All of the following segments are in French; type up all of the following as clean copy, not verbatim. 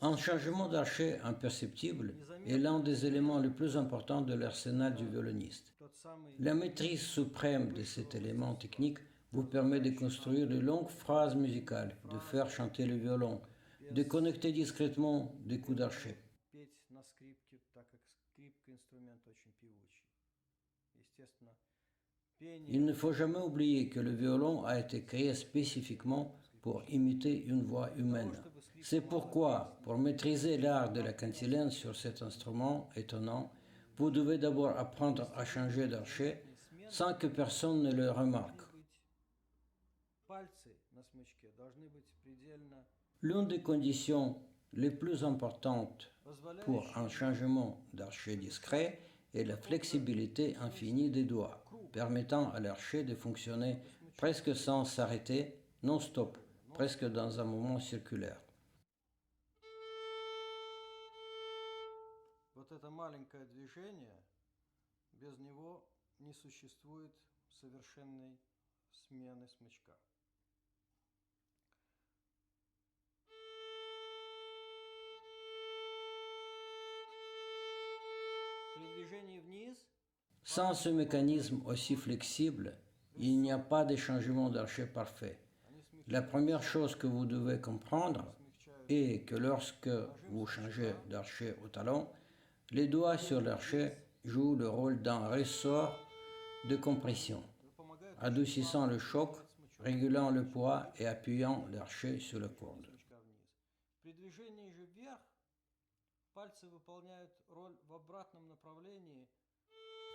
Un changement d'archet imperceptible est l'un des éléments les plus importants de l'arsenal du violoniste. La maîtrise suprême de cet élément technique vous permet de construire de longues phrases musicales, de faire chanter le violon, de connecter discrètement des coups d'archet. Il ne faut jamais oublier que le violon a été créé spécifiquement pour imiter une voix humaine. C'est pourquoi, pour maîtriser l'art de la cantilène sur cet instrument étonnant, vous devez d'abord apprendre à changer d'archet sans que personne ne le remarque. L'une des conditions les plus importantes pour un changement d'archet discret est la flexibilité infinie des doigts, permettant à l'archet de fonctionner presque sans s'arrêter, non-stop, presque dans un mouvement circulaire. Вот это маленькое движение, без него не существует совершенной смены смычка. При движении вниз Sans ce mécanisme aussi flexible, il n'y a pas de changement d'archet parfait. La première chose que vous devez comprendre est que lorsque vous changez d'archet au talon, les doigts sur l'archet jouent le rôle d'un ressort de compression, adoucissant le choc, régulant le poids et appuyant l'archet sur la corde. При движении же вверх пальцы выполняют роль в обратном направлении.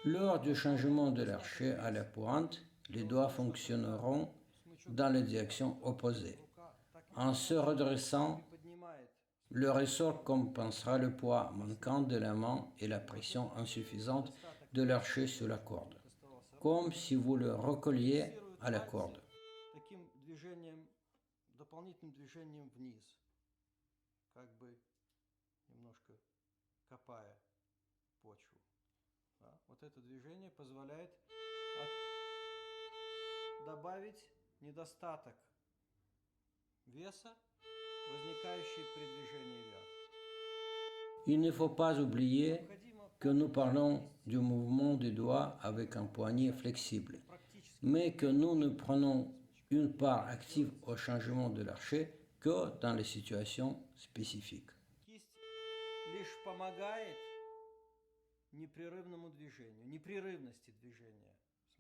Lors du changement de l'archet à la pointe, les doigts fonctionneront dans la direction opposée. En se redressant, le ressort compensera le poids manquant de la main et la pression insuffisante de l'archet sur la corde, comme si vous le recolliez à la corde. Таким движением, дополнительным движением вниз, как бы немножко копая почву. Да? Вот это движение позволяет добавить недостаток веса, возникающий при движении вверх. Il ne faut pas oublier que nous parlons du mouvement des doigts avec un poignet flexible, mais que nous ne prenons une part active au changement de l'archet que dans les situations spécifiques. Кисть лишь помогает непрерывному движению, непрерывности движения.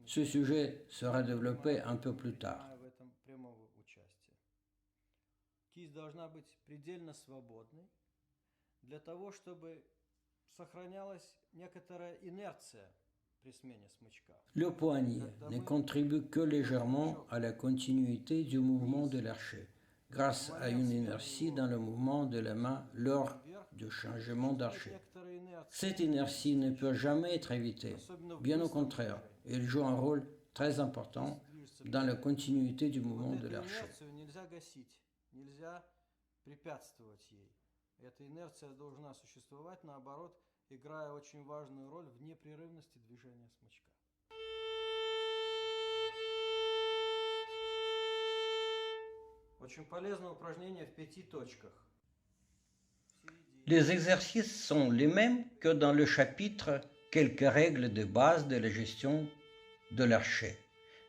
Ce sujet sera développé un peu plus tard. В этом прямого участия. Кисть должна быть предельно свободной для того, чтобы сохранялась некоторая инерция при смене смычка. Le poignet ne contribue que légèrement à la continuité du mouvement de l'archet, grâce à une inertie dans le mouvement de la main lors du changement d'archet. Cette inertie ne peut jamais être évitée. Bien au contraire, elle joue un rôle très important dans la continuité du mouvement de l'archet. Нельзя гасить, нельзя препятствовать ей. Эта инерция должна существовать, наоборот, играя очень важную роль в непрерывности движения смычка. Очень полезное упражнение в 5 точках. Les exercices sont les mêmes que dans le chapitre quelques règles de base de la gestion de l'archet,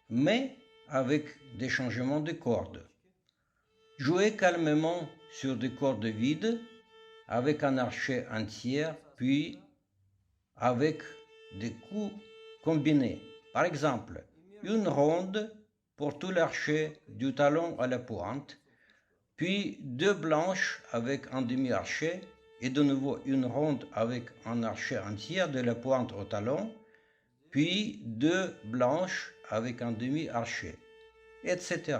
mais avec des changements de cordes. Jouez calmement sur des cordes vides, avec un archet entier, puis avec des coups combinés. Par exemple, une ronde pour tout l'archet du talon à la pointe, puis 2 blanches avec un demi-archet, et de nouveau une ronde avec un archet entier de la pointe au talon, puis 2 blanches avec un demi-archet, etc.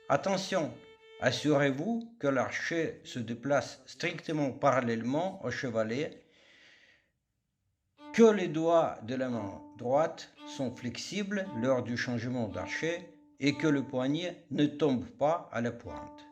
Attention, assurez-vous que l'archet se déplace strictement parallèlement au chevalet, que les doigts de la main droite sont flexibles lors du changement d'archet et que le poignet ne tombe pas à la pointe.